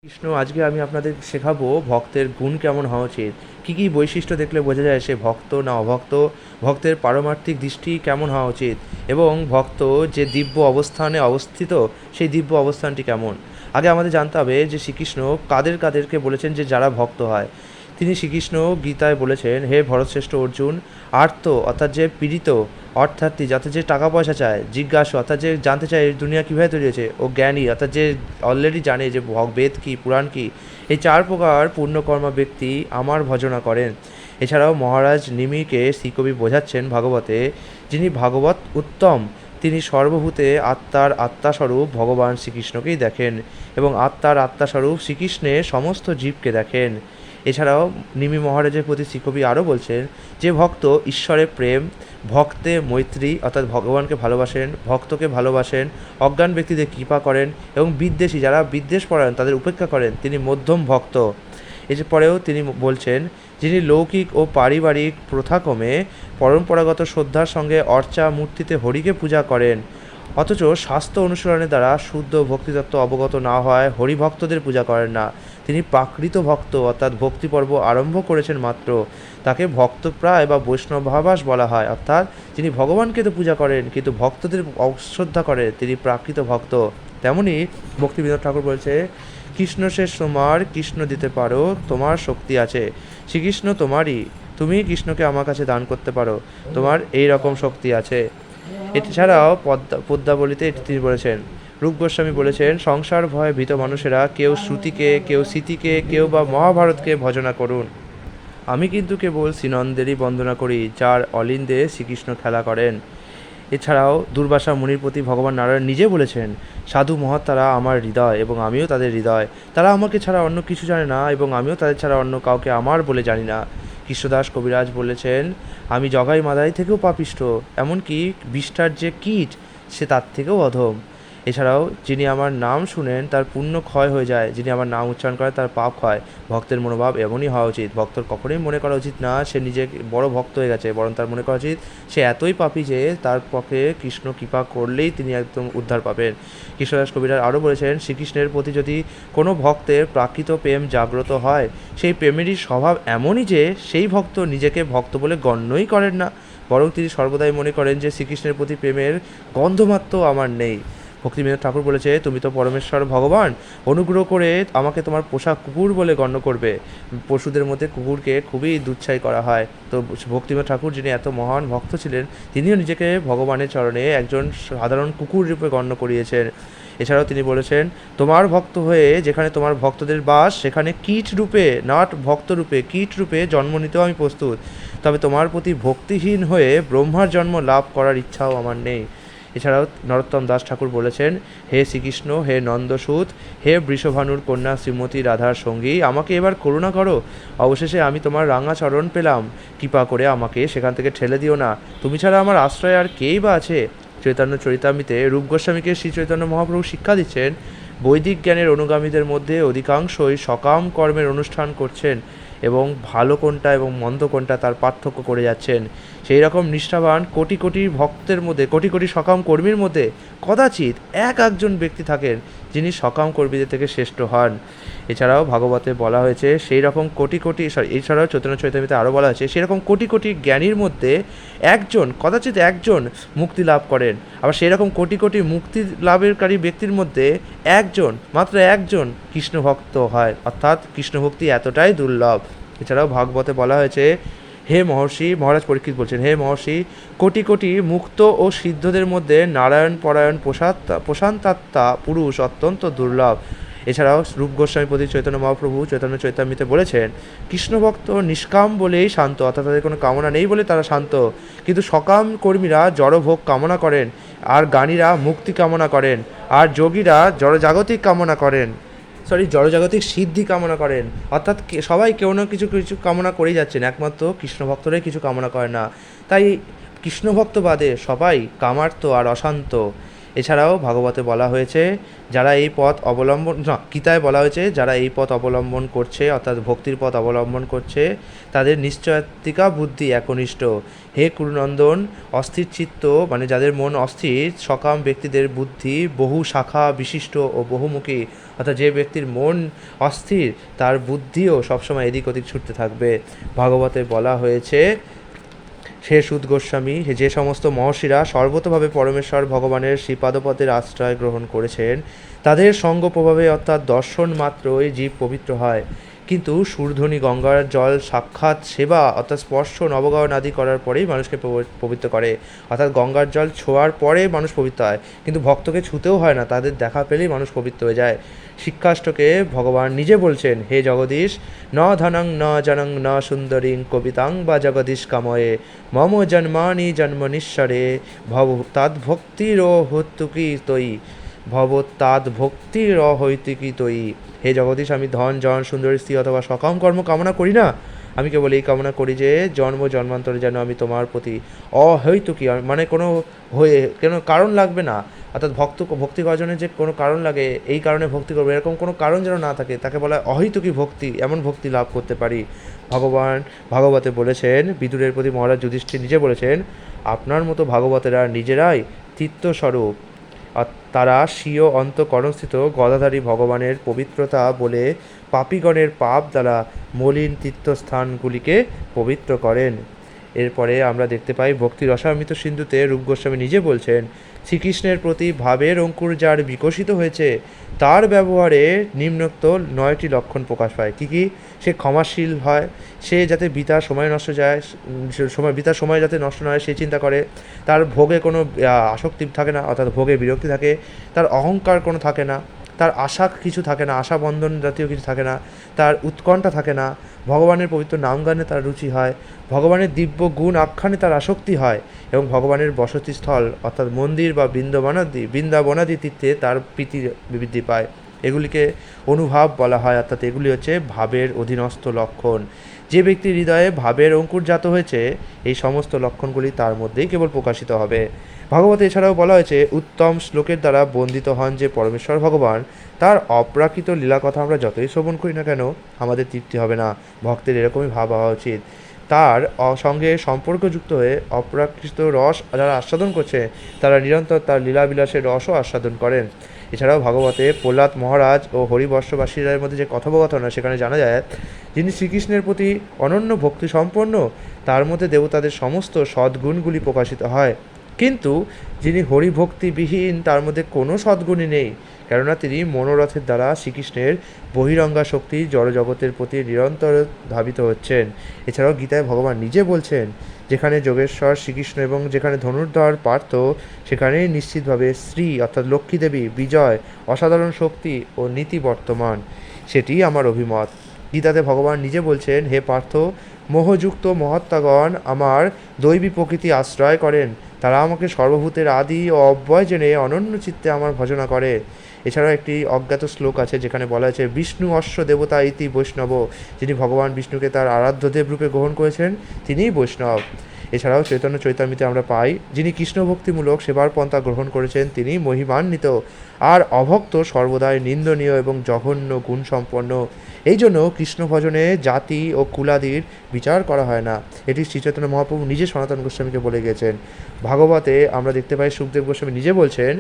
কৃষ্ণ আজকে আমি আপনাদের শেখাবো ভক্তের গুণ কেমন হওয়া উচিত, কী কী বৈশিষ্ট্য দেখলে বোঝা যায় সে ভক্ত না অভক্ত, ভক্তের পারমার্থিক দৃষ্টি কেমন হওয়া উচিত এবং ভক্ত যে দিব্য অবস্থানে অবস্থিত সেই দিব্য অবস্থানটি কেমন। আগে আমাদের জানতে হবে যে শ্রীকৃষ্ণ কাদেরকে বলেছেন যে যারা ভক্ত হয়। তিনি শ্রীকৃষ্ণ গীতায় বলেছেন, হে ভরতশ্রেষ্ঠ অর্জুন, আর্ত অর্থাৎ যে পীড়িত অর্থাৎ যাতে যে টাকা পয়সা চায়, জিজ্ঞাসু অর্থাৎ যে জানতে চায় এই দুনিয়া কীভাবে তৈরি হয়েছে, ও জ্ঞানী অর্থাৎ যে অলরেডি জানে যে বেদ কী পুরাণ কী, এই চার প্রকার পূর্ণকর্মা ব্যক্তি আমার ভজনা করেন। এছাড়াও মহারাজ নিমিকে শ্রীকবি বোঝাচ্ছেন ভাগবতে, যিনি ভাগবত উত্তম, তিনি সর্বভূতে আত্মার আত্মাস্বরূপ ভগবান শ্রীকৃষ্ণকেই দেখেন এবং আত্মার আত্মাস্বরূপ শ্রীকৃষ্ণে সমস্ত জীবকে দেখেন। এছাড়াও নিমি মহারাজের প্রতি শ্রীকবি আরও বলছেন যে ভক্ত ঈশ্বরের প্রেম, ভক্তে মৈত্রী অর্থাৎ ভগবানকে ভালোবাসেন, ভক্তকে ভালোবাসেন, অজ্ঞান ব্যক্তিদের কৃপা করেন এবং বিদ্বেষী যারা বিদ্বেষ পরায়ণ তাদের উপেক্ষা করেন, তিনি মধ্যম ভক্ত। এরপরেও তিনি বলছেন, যিনি লৌকিক ও পারিবারিক প্রথাক্রমে পরম্পরাগত শ্রদ্ধার সঙ্গে অর্চা মূর্তিতে হরিকে পূজা করেন, অথচ শাস্ত্র অনুসরণের দ্বারা শুদ্ধ ভক্তিতত্ত্ব অবগত না হয় হরিভক্তদের পূজা করেন না, তিনি প্রাকৃত ভক্ত অর্থাৎ ভক্তিপর্ব আরম্ভ করেছেন মাত্র, তাকে ভক্তপ্রায় বা বৈষ্ণবভাবাস বলা হয়, অর্থাৎ যিনি ভগবানকে তো পূজা করেন কিন্তু ভক্তদের অশ্রদ্ধা করেন তিনি প্রাকৃত ভক্ত। তেমনি ভক্তিবিনোদ ঠাকুর বলছে, কৃষ্ণ শেষ তোমার, কৃষ্ণ দিতে পারো, তোমার শক্তি আছে, শ্রীকৃষ্ণ তোমারই, তুমি কৃষ্ণকে আমার কাছে দান করতে পারো, তোমার এই রকম শক্তি আছে। এছাড়াও পদ্মাবলিতে এটি তিনি বলেছেন, রূপ গোস্বামী বলেছেন, সংসার ভয়ে ভীত মানুষেরা কেউ শ্রুতিকে, কেউ স্মৃতিকে, কেউ বা মহাভারতকে ভজনা করুন, আমি কিন্তু কেবল শ্রীনন্দেরই বন্দনা করি, যার অলিন্দে শ্রীকৃষ্ণ খেলা করেন। এছাড়াও দুর্বাসা মুনির প্রতি ভগবান নারায়ণ নিজে বলেছেন, সাধু মহাত্মারা আমার হৃদয় এবং আমিও তাদের হৃদয়, তারা আমাকে ছাড়া অন্য কিছু জানে না এবং আমিও তাদের ছাড়া অন্য কাউকে আমার বলে জানি না। কৃষ্ণদাস কবিরাজ বলেছেন, আমি জগাই মাদাই থেকেও পাপিষ্ঠ, এমনকি বিষ্ঠার যে কীট সে তার থেকেও অধম। এছাড়াও যিনি আমার নাম শুনেন তার পুণ্য ক্ষয় হয়ে যায়, যিনি আমার নাম উচ্চারণ করে তার পাপ ক্ষয়। ভক্তের মনোভাব এমনই হওয়া উচিত, ভক্তর কখনোই মনে করা উচিত না সে নিজে বড় ভক্ত হয়ে গেছে, বরং তার মনে করা উচিত সে এতই পাপী যে তার পক্ষে কৃষ্ণ কৃপা করলেই তিনি একদম উদ্ধার পাবেন। কৃষ্ণদাস কবিরাজ আরও বলেছেন, শ্রীকৃষ্ণের প্রতি যদি কোনো ভক্তের প্রাকৃত প্রেম জাগ্রত হয়, সেই প্রেমেরই স্বভাব এমনই যে সেই ভক্ত নিজেকে ভক্ত বলে গণ্যই করেন না, বরং তিনি সর্বদাই মনে করেন যে শ্রীকৃষ্ণের প্রতি প্রেমের গন্ধমাত্র আমার নেই। ভক্তিবিনোদ ঠাকুর বলেছে, তুমি তো পরমেশ্বর ভগবান, অনুগ্রহ করে আমাকে তোমার পোষা কুকুর বলে গণ্য করবে। পশুদের মধ্যে কুকুরকে খুবই দুচ্ছাই করা হয়, তো ভক্তিবিনোদ ঠাকুর যিনি এত মহান ভক্ত ছিলেন তিনিও নিজেকে ভগবানের চরণে একজন সাধারণ কুকুর রূপে গণ্য করিয়েছেন। এছাড়াও তিনি বলেছেন, তোমার ভক্ত হয়ে যেখানে তোমার ভক্তদের বাস সেখানে কীট রূপে নট ভক্ত রূপে কীট রূপে জন্ম নিতেও আমি প্রস্তুত, তবে তোমার প্রতি ভক্তিহীন হয়ে ব্রহ্মার জন্ম লাভ করার ইচ্ছাও আমার নেই। এছাড়াও নরোত্তম দাস ঠাকুর বলেছেন, হে শ্রীকৃষ্ণ, হে নন্দসূত, হে বৃষভানুর কন্যা শ্রীমতী রাধার সঙ্গী, আমাকে এবার করুণা করো, অবশেষে আমি তোমার রাঙা চরণ পেলাম, কৃপা করে আমাকে সেখান থেকে ঠেলে দিও না, তুমি ছাড়া আমার আশ্রয় আর কেই বা আছে। চৈতন্য চরিতামৃতে রূপ গোস্বামীকে শ্রী চৈতন্য মহাপ্রভু শিক্ষা দিচ্ছেন, বৈদিক জ্ঞানের অনুগামীদের মধ্যে অধিকাংশই সকাম কর্মের অনুষ্ঠান করছেন এবং ভালো কোনটা এবং মন্দ কোনটা তার পার্থক্য করে যাচ্ছেন। সেই রকম নিষ্ঠাবান কোটি কোটি ভক্তের মধ্যে, কোটি কোটি সকাম কর্মীর মধ্যে কদাচিৎ একজন ব্যক্তি থাকেন যিনি সকাম কর্মীদের থেকে শ্রেষ্ঠ হন। এছাড়াও ভাগবতে বলা হয়েছে সেই রকম কোটি কোটি এছাড়াও চৈতন্য চৈতন্যতে আরও বলা হয়েছে, সেই রকম কোটি কোটি জ্ঞানীর মধ্যে একজন, কদাচিৎ একজন মুক্তি লাভ করেন, আবার সেই রকম কোটি কোটি মুক্তি লাভেরকারী ব্যক্তির মধ্যে একজন, মাত্র একজন কৃষ্ণ ভক্ত হয়, অর্থাৎ কৃষ্ণ ভক্তি এতটাই দুর্লভ। এছাড়াও ভাগবতে বলা হয়েছে, হে মহর্ষি, মহারাজ পরীক্ষিত বলছেন, হে মহর্ষি, কোটি কোটি মুক্ত ও সিদ্ধদের মধ্যে নারায়ণ পরায়ণ প্রশান্তাত্মা পুরুষ অত্যন্ত দুর্লভ। এছাড়াও রূপ গোস্বামী প্রতি চৈতন্য মহাপ্রভু চৈতন্য চৈতামৃতে বলেছেন, কৃষ্ণভক্ত নিষ্কাম বলেই শান্ত, অর্থাৎ তাদের কোনো কামনা নেই বলে তারা শান্ত, কিন্তু সকাম কর্মীরা জড়ভোগ কামনা করেন, আর জ্ঞানীরা মুক্তি কামনা করেন, আর যোগীরা জড়জাগতিক কামনা করেন, জড়জাগতিক সিদ্ধি কামনা করেন, অর্থাৎ সবাই কেউ না কিছু কিছু কামনা করেই যাচ্ছেন, একমাত্র কৃষ্ণ ভক্তরাই কিছু কামনা করে না। তাই কৃষ্ণ ভক্ত বাদে সবাই কামার্ত আর অশান্ত। এছাড়াও ভাগবতে বলা হয়েছে যারা এই পথ অবলম্বন না গীতায় বলা হয়েছে যারা এই পথ অবলম্বন করছে অর্থাৎ ভক্তির পথ অবলম্বন করছে তাদের নিশ্চয়াত্মিকা বুদ্ধি একনিষ্ঠ। হে কুরুনন্দন, অস্থির চিত্ত মানে যাদের মন অস্থির সকাম ব্যক্তিদের বুদ্ধি বহু শাখা বিশিষ্ট ও বহুমুখী, অর্থাৎ যে ব্যক্তির মন অস্থির তার বুদ্ধিও সবসময় এদিক ওদিক ছুটতে থাকবে। ভাগবতে বলা হয়েছে সে সুদ গোস্বামী যে সমস্ত মহর্ষিরা সর্বতভাবে পরমেশ্বর ভগবানের শ্রীপাদপদের আশ্রয় গ্রহণ করেছেন তাদের সঙ্গ প্রভাবে অর্থাৎ দর্শন মাত্রই জীব পবিত্র হয়, কিন্তু সুরধ্বনি গঙ্গার জল সাক্ষাৎ সেবা অর্থাৎ স্পর্শ নবগায়ন আদি করার পরেই মানুষকে পবিত্র করে, অর্থাৎ গঙ্গার জল ছোঁয়ার পরে মানুষ পবিত্র হয়, কিন্তু ভক্তকে ছুতেও হয় না, তাদের দেখা পেলেই মানুষ পবিত্র হয়ে যায়। শিক্ষাষ্টকে ভগবান নিজে বলছেন হে জগদীশ ন ধনং ন জনং ন সুন্দরীং কবিতাং বা জগদীশ কাময়ে মম জন্মানি জন্মনিশ্বরে ভব তাদ্ভক্তির হত্যুকি তৈ ভব তাদ্ভক্তির হৈতুকি তৈ। হে জগদীশ, আমি ধন জন সুন্দরী স্ত্রী অথবা সকাম কর্ম কামনা করি না, আমি কেবল এই কামনা করি যে জন্ম জন্মান্তরে যেন আমি তোমার প্রতি অহৈতুকী মানে কোনো কারণ লাগবে না, অর্থাৎ ভক্তি অর্জনের যে কোনো কারণ লাগে এই কারণে ভক্তি করবো এরকম কোনো কারণ যেন না থাকে, তাকে বলা হয় অহৈতুকী ভক্তি, এমন ভক্তি লাভ করতে পারি। ভগবান ভাগবতে বলেছেন বিদুরের প্রতি মহারাজ যুধিষ্ঠির নিজে বলেছেন আপনার মতো ভাগবতেরা নিজেরাই তীর্থস্বরূপ, আর তারা স্বীয় অন্তঃকরণস্থিত গদাধারী ভগবানের পবিত্রতা বলে পাপীগণের পাপ দ্বারা মলিন তীর্থস্থানগুলিকে পবিত্র করেন। এরপরে আমরা দেখতে পাই ভক্তি রসামৃত সিন্ধুতে রূপ গোস্বামী নিজে বলছেন শ্রীকৃষ্ণের প্রতি ভাবের অঙ্কুর যার বিকশিত হয়েছে তার ব্যবহারে নিম্নোক্ত 9টি লক্ষণ প্রকাশ পায়। কী? সে ক্ষমাশীল হয়, সে যাতে বিতার সময় নষ্ট যায় বিতার সময় যাতে নষ্ট না হয় সে চিন্তা করে, তার ভোগে কোনো আসক্তি থাকে না অর্থাৎ ভোগে বিরক্তি থাকে, তার অহংকার কোনো থাকে না, তার আশা কিছু থাকে না, আশা বন্ধন জাতীয় কিছু থাকে না, তার উৎকণ্ঠা থাকে না, ভগবানের পবিত্র নাম গানে তার রুচি হয়, ভগবানের দিব্য গুণ আখ্যানে তার আসক্তি হয় এবং ভগবানের বসতিস্থল অর্থাৎ মন্দির বা বৃন্দাবনাদি তীর্থে তার প্রীতি বৃদ্ধি পায়। এগুলিকে অনুভাব বলা হয়, অর্থাৎ এগুলি হচ্ছে ভাবের অধীনস্থ লক্ষণ। যে ব্যক্তির হৃদয়ে ভাবের অঙ্কুরজাত হয়েছে এই সমস্ত লক্ষণগুলি তার মধ্যেই কেবল প্রকাশিত হবে। ভাগবতে এছাড়াও বলা হয়েছে উত্তম শ্লোকের দ্বারা বন্দিত হন যে পরমেশ্বর ভগবান তার অপ্রাকৃত লীলা কথা আমরা যতই শ্রবণ করি না কেন আমাদের তৃপ্তি হবে না। ভক্তের এরকমই ভাব হওয়া উচিত, তার সঙ্গে সম্পর্কযুক্ত হয়ে অপ্রাকৃত রস যারা আস্বাদন করছে তারা নিরন্তর তার লীলাবিলাসের রসও আস্বাদন করেন। এছাড়াও ভাগবতে প্রহ্লাদ মহারাজ ও হরিবর্ষবাসীদের মধ্যে যে কথোপকথন সেখানে জানা যায় যিনি শ্রীকৃষ্ণের প্রতি অনন্য ভক্তি সম্পন্ন তার মধ্যে দেবতাদের সমস্ত সদ্গুণগুলি প্রকাশিত হয়, কিন্তু যিনি হরিভক্তিবিহীন তার মধ্যে কোনো সদ্গুণই নেই, কেননা তিনি মনোরথের দ্বারা শ্রীকৃষ্ণের বহিরঙ্গা শক্তি জড়জগতের প্রতি নিরন্তর ধাবিত হচ্ছেন। এছাড়াও গীতায় ভগবান নিজে বলছেন যেখানে যোগেশ্বর শ্রীকৃষ্ণ এবং যেখানে ধনুর্ধর পার্থ সেখানেই নিশ্চিতভাবে শ্রী অর্থাৎ লক্ষ্মী দেবী বিজয় অসাধারণ শক্তি ও নীতি বর্তমান, সেটিই আমার অভিমত। গীতাতে ভগবান নিজে বলছেন হে পার্থ, মোহযুক্ত মহাত্মাগণ আমার দৈবী প্রকৃতি আশ্রয় করেন, তারা আমাকে সর্বভূতের আদি ও অব্যয় জেনে অনন্য চিত্তে আমার ভজনা করে। এছাড়াও একটি অজ্ঞাত শ্লোক আছে যেখানে বলা হয়েছে বিষ্ণু অশ্ব দেবতা ইতি বৈষ্ণব, যিনি ভগবান বিষ্ণুকে তার আরাধ্য দেব রূপে গ্রহণ করেছেন তিনিই বৈষ্ণব। এছাড়াও চৈতন্য চৈতামৃতে আমরা পাই যিনি কৃষ্ণভক্তিমূলক সেবার পন্থা গ্রহণ করেছেন তিনি মহিমান্বিত, আর অভক্ত সর্বদাই নিন্দনীয় এবং জঘন্য গুণসম্পন্ন। এই জন্য কৃষ্ণ ভজনে জাতি ও কুলাদির বিচার করা হয় না, এটি শ্রীচৈতন্য মহাপ্রভু নিজে সনাতন গোস্বামীকে বলে গেছেন। ভাগবতে আমরা দেখতে পাই সুখদেব গোস্বামী নিজে বলছেন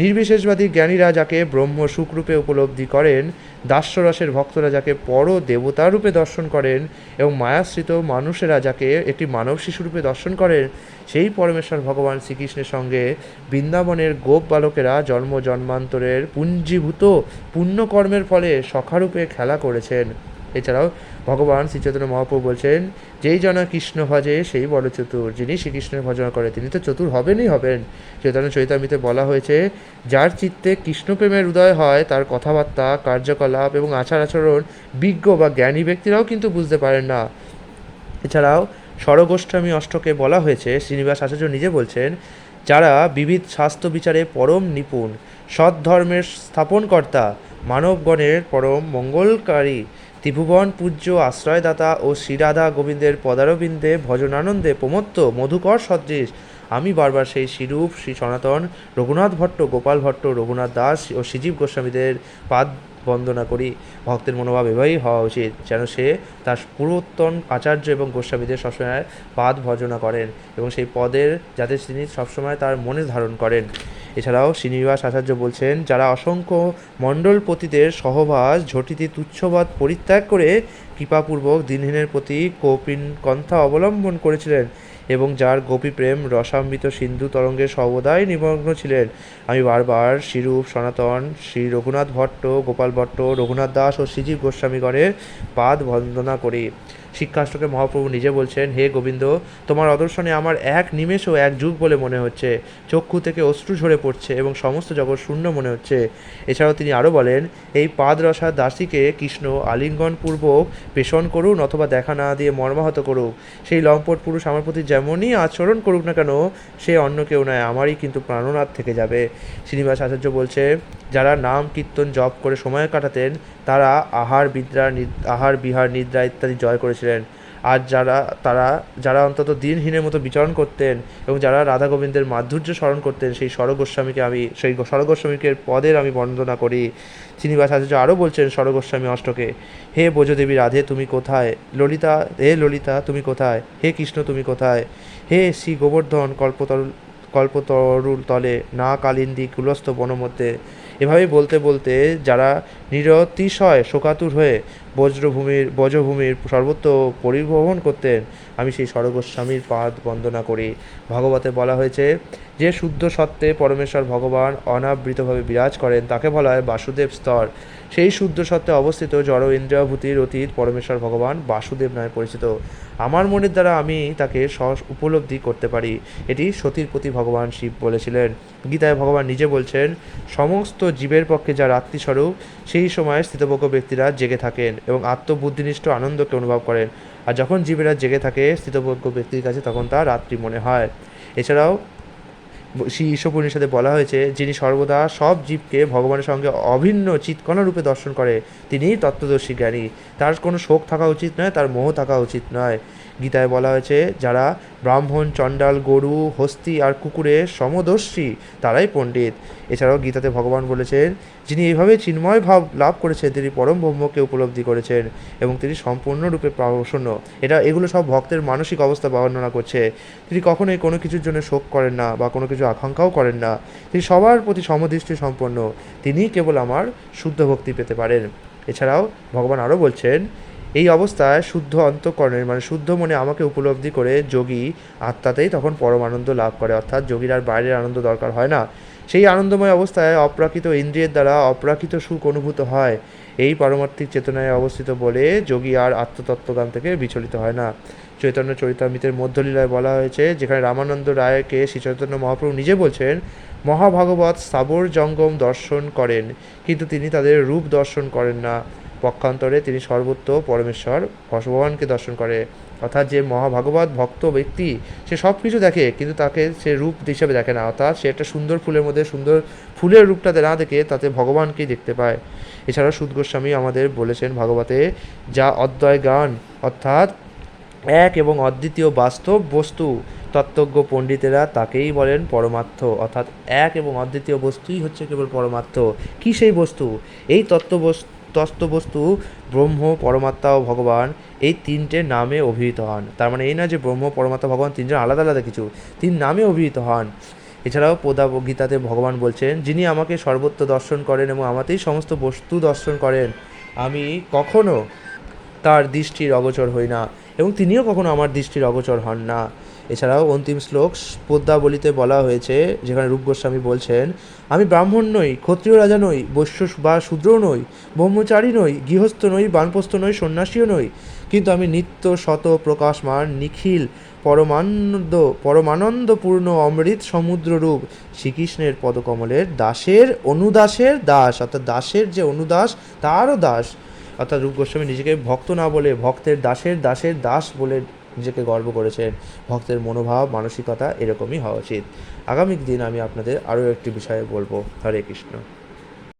নির্বিশেষবাদী জ্ঞানীরা যাকে ব্রহ্ম সুখরূপে উপলব্ধি করেন, দাস্যরসের ভক্তরা যাকে পর দেবতারূপে দর্শন করেন এবং মায়াশ্রিত মানুষেরা যাকে একটি মানব শিশুরূপে দর্শন করেন, সেই পরমেশ্বর ভগবান শ্রীকৃষ্ণের সঙ্গে বৃন্দাবনের গোপ বালকেরা জন্ম জন্মান্তরের পুঞ্জীভূত পুণ্যকর্মের ফলে সখারূপে খেলা করেছেন। এছাড়াও ভগবান শ্রীচৈতন্য মহাপ্রভু বলছেন যেই জনা কৃষ্ণ ভজে সেই বড় চতুর, যিনি শ্রীকৃষ্ণের ভজনা করে তিনি তো চতুর হবেনই হবেন। চৈতন্য চৈতামৃতে বলা হয়েছে যার চিত্তে কৃষ্ণপ্রেমের উদয় হয় তার কথাবার্তা কার্যকলাপ এবং আচার আচরণ বিজ্ঞ বা জ্ঞানী ব্যক্তিরাও কিন্তু বুঝতে পারেন না। এছাড়াও স্বরগোস্বামী অষ্টকে বলা হয়েছে শ্রীনিবাস আচার্য নিজে বলছেন যারা বিবিধ শাস্ত্র বিচারে পরম নিপুণ, সৎধর্মের স্থাপনকর্তা, মানবগণের পরম মঙ্গলকারী, ত্রিভুবন পূজ্য আশ্রয়দাতা ও শ্রীরাধা গোবিন্দের পদারবিন্দে ভজনানন্দে প্রমত্ত মধুকর সদৃশ আমি বারবার সেই শ্রীরূপ, শ্রী সনাতন, রঘুনাথ ভট্ট, গোপাল ভট্ট, রঘুনাথ দাস ও শ্রীজীব গোস্বামীদের পাদ বন্দনা করি। ভক্তের মনোভাব এভাবেই হওয়া উচিত যেন সে তার পুরাতন আচার্য এবং গোস্বামীদের সবসময় পাদ ভজনা করেন এবং সেই পদের যাতে তিনি সবসময় তার মনে ধারণ করেন। এছাড়াও শ্রীনিবাস আচার্য বলছেন, যারা অসংখ্য মণ্ডলপতিদের সহবাস ঝটিতি তুচ্ছবাদ পরিত্যাগ করে কৃপাপূর্বক দিনহীনের প্রতি কৌপিন পন্থা অবলম্বন করেছিলেন এবং যার গোপীপ্রেম রসামৃত সিন্ধু তরঙ্গে সর্বদাই নিমগ্ন ছিলেন, আমি বারবার শ্রীরূপ সনাতন, শ্রী রঘুনাথ ভট্ট, গোপাল ভট্ট, রঘুনাথ দাস ও শ্রীজীব গোস্বামীগণের পাদ বন্দনা করি। শিক্ষাষ্টকে মহাপ্রভু নিজে বলছেন, হে গোবিন্দ, তোমার অদর্শনে আমার এক নিমেষ ও এক যুগ বলে মনে হচ্ছে, চক্ষু থেকে অশ্রু ঝরে পড়ছে এবং সমস্ত জগৎ শূন্য মনে হচ্ছে। এছাড়াও তিনি আরও বলেন, এই পাদরসা দাসীকে কৃষ্ণ আলিঙ্গনপূর্বক পেষণ করুন অথবা দেখা না দিয়ে মর্মাহত করুক। সেই লম্পট পুরুষ আমার প্রতি যেমনই আচরণ করুক না কেন, সে অন্য কেউ নয়, আমারই কিন্তু প্রাণনাথ থেকে যাবে। শ্রীনিবাস আচার্য বলছে, যারা নাম কীর্তন জপ করে সময় কাটাতেন তারা আহার বিহার নিদ্রা ইত্যাদি জয় করেছিলেন। আর যারা অন্তত দিনহীনের মতো বিচরণ করতেন এবং যারা রাধা গোবিন্দের মাধুর্য স্মরণ করতেন, সেই স্বরগোস্বামীকে পদের আমি বন্দনা করি। শ্রীনিবাস আচার্য আরও বলছেন স্বরগোস্বামী অষ্টকে, হে ব্রজদেবী রাধে তুমি কোথায়, ললিতা হে ললিতা তুমি কোথায়, হে কৃষ্ণ তুমি কোথায়, হে শ্রী গোবর্ধন কল্পতরুর তলে না কালিন্দী কুলস্থ বনমধ্যে। এভাবে বলতে বলতে যারা নিরতিশয় শোকাতুর হয়ে বজভূমির সর্বত্র পরিবহন করতেন, আমি সেই স্বরগোস্বামীর পাদ বন্দনা করি। ভাগবতে বলা হয়েছে, যে শুদ্ধ সত্ত্বে পরমেশ্বর ভগবান অনাবৃতভাবে বিরাজ করেন তাকে বলা হয় বাসুদেব স্তর। সেই শুদ্ধ সত্ত্বে অবস্থিত জড় ইন্দ্রিয়াভূতির অতীত পরমেশ্বর ভগবান বাসুদেব নামে পরিচিত। আমার মনের দ্বারা আমি তাকে উপলব্ধি করতে পারি। এটি সতীর প্রতি ভগবান শিব বলেছিলেন। গীতায় ভগবান নিজে বলছেন, সমস্ত জীবের পক্ষে যা রাত্রিস্বরূপ, সেই সময় স্থিতপ্রজ্ঞ ব্যক্তিরা জেগে থাকেন এবং আত্মবুদ্ধিনিষ্ঠ আনন্দকে অনুভব করেন, আর যখন জীবেরা জেগে থাকে স্থিতপ্রজ্ঞ ব্যক্তির কাছে তখন তা রাত্রি মনে হয়। এছাড়াও শ্রী ঈশোপনিষদে বলা হয়েছে, যিনি সর্বদা সব জীবকে ভগবানের সঙ্গে অভিন্ন চিৎকণা রূপে দর্শন করে তিনিই তত্ত্বদর্শী জ্ঞানী। তার কোনো শোক থাকা উচিত নয়, তার মোহ থাকা উচিত নয়। গীতায় বলা হয়েছে, যারা ব্রাহ্মণ, চণ্ডাল, গরু, হস্তি আর কুকুরের সমদর্শী তারাই পণ্ডিত। এছাড়াও গীতাতে ভগবান বলেছেন, যিনি এইভাবে চিন্ময় ভাব লাভ করেছেন তিনি পরম ব্রহ্মকে উপলব্ধি করেছেন এবং তিনি সম্পূর্ণরূপে প্রসন্ন। এগুলো সব ভক্তের মানসিক অবস্থা বর্ণনা করছে। তিনি কখনোই কোনো কিছুর জন্য শোক করেন না বা কোনো কিছু আকাঙ্ক্ষাও করেন না। তিনি সবার প্রতি সমদৃষ্টি সম্পন্ন। তিনিই কেবল আমার শুদ্ধ ভক্তি পেতে পারেন। এছাড়াও ভগবান আরও বলছেন, এই অবস্থায় শুদ্ধ অন্তঃকরণের শুদ্ধ মনে আমাকে উপলব্ধি করে যোগী আত্মাতেই তখন পরম আনন্দ লাভ করে, অর্থাৎ যোগীর আর বাইরের আনন্দ দরকার হয় না। সেই আনন্দময় অবস্থায় অপ্রাকৃত ইন্দ্রিয়ের দ্বারা অপ্রাকৃত সুখ অনুভূত হয়। এই পারমার্থিক চেতনায় অবস্থিত বলে যোগী আর আত্মতত্ত্বজ্ঞান থেকে বিচলিত হয় না। চৈতন্য চরিতামৃতের মধ্যলীলায় বলা হয়েছে, যেখানে রামানন্দ রায়কে শ্রী চৈতন্য মহাপ্রভু নিজে বলছেন, মহাভাগবত স্থাবর জঙ্গম দর্শন করেন কিন্তু তিনি তাদের রূপ দর্শন করেন না। পক্ষান্তরে তিনি সর্বত্র পরমেশ্বর ভগবানকে দর্শন করে। অর্থাৎ যে মহাভাগবত ভক্ত ব্যক্তি সে সব কিছু দেখে কিন্তু তাকে সে রূপ হিসেবে দেখে না, অর্থাৎ সে একটা সুন্দর ফুলের মধ্যে সুন্দর ফুলের রূপটাতে না দেখে তাতে ভগবানকেই দেখতে পায়। এছাড়া সুদ গোস্বামী আমাদের বলেছেন ভাগবতে, যা অদ্বয় জ্ঞান অর্থাৎ এক এবং অদ্বিতীয় বাস্তব বস্তু, তত্ত্বজ্ঞ পণ্ডিতেরা তাকেই বলেন পরমার্থ, অর্থাৎ এক এবং অদ্বিতীয় বস্তুই হচ্ছে কেবল পরমার্থ। কী সেই বস্তু? এই তত্ত্ববস্তু ব্রহ্ম, পরমাত্মা ও ভগবান এই তিনটে নামে অভিহিত হন। তার মানে এই না যে ব্রহ্ম, পরমাত্মা, ভগবান তিনজন আলাদা আলাদা কিছু, তিন নামে অভিহিত হন। এছাড়াও গীতাতে ভগবান বলছেন, যিনি আমাকে সর্বত্র দর্শন করেন এবং আমাতেই সমস্ত বস্তু দর্শন করেন, আমি কখনো তার দৃষ্টির অগোচর হই না এবং তিনিও কখনো আমার দৃষ্টির অগোচর হন না। এছাড়াও অন্তিম শ্লোক পদ্মাবলিতে বলা হয়েছে, যেখানে রূপ গোস্বামী বলছেন, আমি ব্রাহ্মণ নই, ক্ষত্রিয় রাজা নই, বৈশ্য বা শূদ্র নই, ব্রহ্মচারী নই, গৃহস্থ নই, বানপ্রস্থ নই, সন্ন্যাসীও নই, কিন্তু আমি নিত্য শত প্রকাশমান নিখিল পরমানন্দপূর্ণ অমৃত সমুদ্ররূপ শ্রীকৃষ্ণের পদকমলের দাসের অনুদাসের দাস, অর্থাৎ দাসের যে অনুদাস তারও দাস। অর্থাৎ রূপ গোস্বামী নিজেকে ভক্ত না বলে ভক্তের দাসের দাস বলে নিজেকে গর্ব করেছেন। ভক্তের মনোভাব, মানসিকতা এরকমই হওয়া উচিত। আগামী দিন আমি আপনাদের আরও একটি বিষয়ে বলবো। হরে কৃষ্ণ।